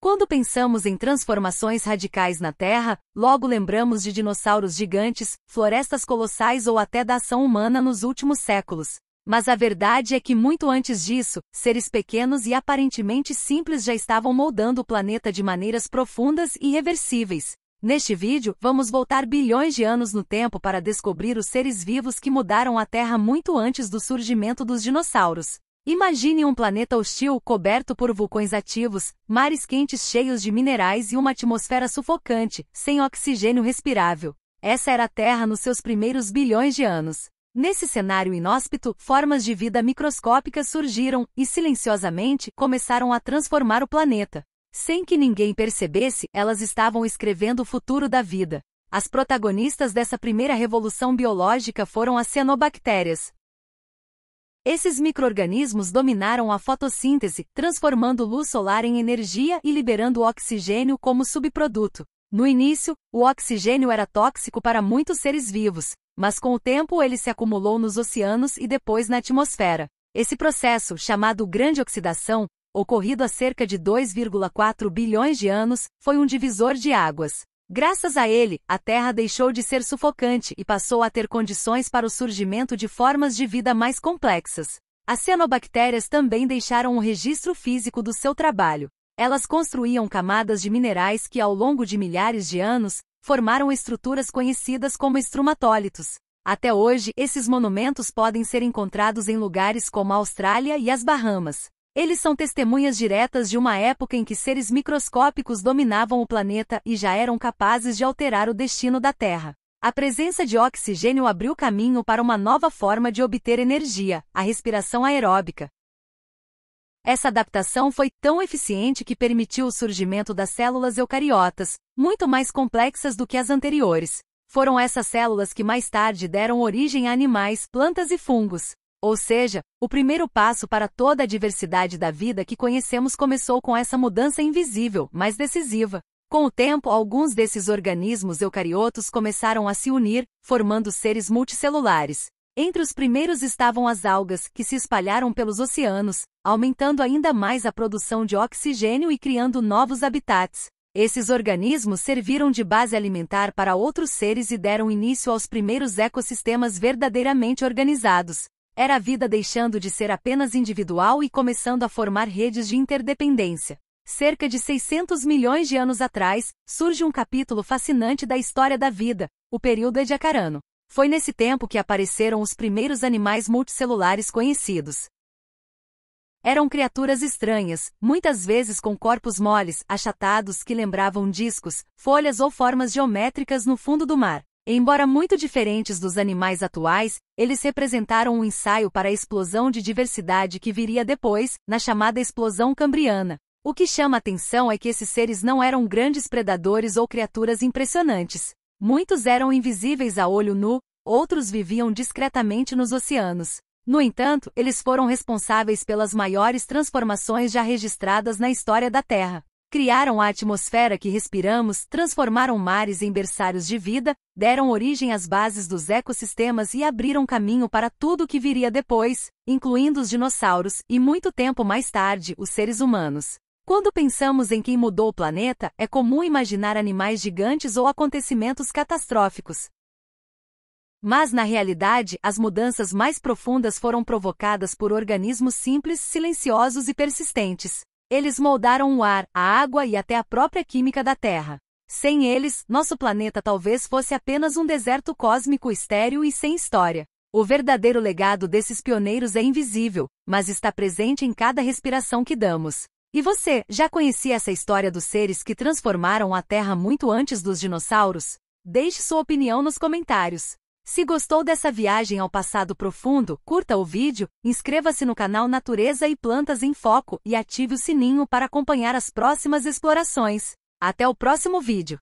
Quando pensamos em transformações radicais na Terra, logo lembramos de dinossauros gigantes, florestas colossais ou até da ação humana nos últimos séculos. Mas a verdade é que muito antes disso, seres pequenos e aparentemente simples já estavam moldando o planeta de maneiras profundas e irreversíveis. Neste vídeo, vamos voltar bilhões de anos no tempo para descobrir os seres vivos que mudaram a Terra muito antes do surgimento dos dinossauros. Imagine um planeta hostil coberto por vulcões ativos, mares quentes cheios de minerais e uma atmosfera sufocante, sem oxigênio respirável. Essa era a Terra nos seus primeiros bilhões de anos. Nesse cenário inóspito, formas de vida microscópicas surgiram e, silenciosamente, começaram a transformar o planeta. Sem que ninguém percebesse, elas estavam escrevendo o futuro da vida. As protagonistas dessa primeira revolução biológica foram as cianobactérias. Esses micro-organismos dominaram a fotossíntese, transformando luz solar em energia e liberando o oxigênio como subproduto. No início, o oxigênio era tóxico para muitos seres vivos, mas com o tempo ele se acumulou nos oceanos e depois na atmosfera. Esse processo, chamado Grande Oxidação, ocorrido há cerca de 2,4 bilhões de anos, foi um divisor de águas. Graças a ele, a Terra deixou de ser sufocante e passou a ter condições para o surgimento de formas de vida mais complexas. As cianobactérias também deixaram um registro físico do seu trabalho. Elas construíam camadas de minerais que, ao longo de milhares de anos, formaram estruturas conhecidas como estrumatólitos. Até hoje, esses monumentos podem ser encontrados em lugares como a Austrália e as Bahamas. Eles são testemunhas diretas de uma época em que seres microscópicos dominavam o planeta e já eram capazes de alterar o destino da Terra. A presença de oxigênio abriu caminho para uma nova forma de obter energia, a respiração aeróbica. Essa adaptação foi tão eficiente que permitiu o surgimento das células eucariotas, muito mais complexas do que as anteriores. Foram essas células que mais tarde deram origem a animais, plantas e fungos. Ou seja, o primeiro passo para toda a diversidade da vida que conhecemos começou com essa mudança invisível, mas decisiva. Com o tempo, alguns desses organismos eucariotos começaram a se unir, formando seres multicelulares. Entre os primeiros estavam as algas, que se espalharam pelos oceanos, aumentando ainda mais a produção de oxigênio e criando novos habitats. Esses organismos serviram de base alimentar para outros seres e deram início aos primeiros ecossistemas verdadeiramente organizados. Era a vida deixando de ser apenas individual e começando a formar redes de interdependência. Cerca de 600 milhões de anos atrás, surge um capítulo fascinante da história da vida, o período Ediacarano. Foi nesse tempo que apareceram os primeiros animais multicelulares conhecidos. Eram criaturas estranhas, muitas vezes com corpos moles, achatados que lembravam discos, folhas ou formas geométricas no fundo do mar. Embora muito diferentes dos animais atuais, eles representaram um ensaio para a explosão de diversidade que viria depois, na chamada explosão cambriana. O que chama atenção é que esses seres não eram grandes predadores ou criaturas impressionantes. Muitos eram invisíveis a olho nu, outros viviam discretamente nos oceanos. No entanto, eles foram responsáveis pelas maiores transformações já registradas na história da Terra. Criaram a atmosfera que respiramos, transformaram mares em berçários de vida, deram origem às bases dos ecossistemas e abriram caminho para tudo o que viria depois, incluindo os dinossauros e, muito tempo mais tarde, os seres humanos. Quando pensamos em quem mudou o planeta, é comum imaginar animais gigantes ou acontecimentos catastróficos. Mas, na realidade, as mudanças mais profundas foram provocadas por organismos simples, silenciosos e persistentes. Eles moldaram o ar, a água e até a própria química da Terra. Sem eles, nosso planeta talvez fosse apenas um deserto cósmico estéril e sem história. O verdadeiro legado desses pioneiros é invisível, mas está presente em cada respiração que damos. E você, já conhecia essa história dos seres que transformaram a Terra muito antes dos dinossauros? Deixe sua opinião nos comentários. Se gostou dessa viagem ao passado profundo, curta o vídeo, inscreva-se no canal Natureza e Plantas em Foco e ative o sininho para acompanhar as próximas explorações. Até o próximo vídeo!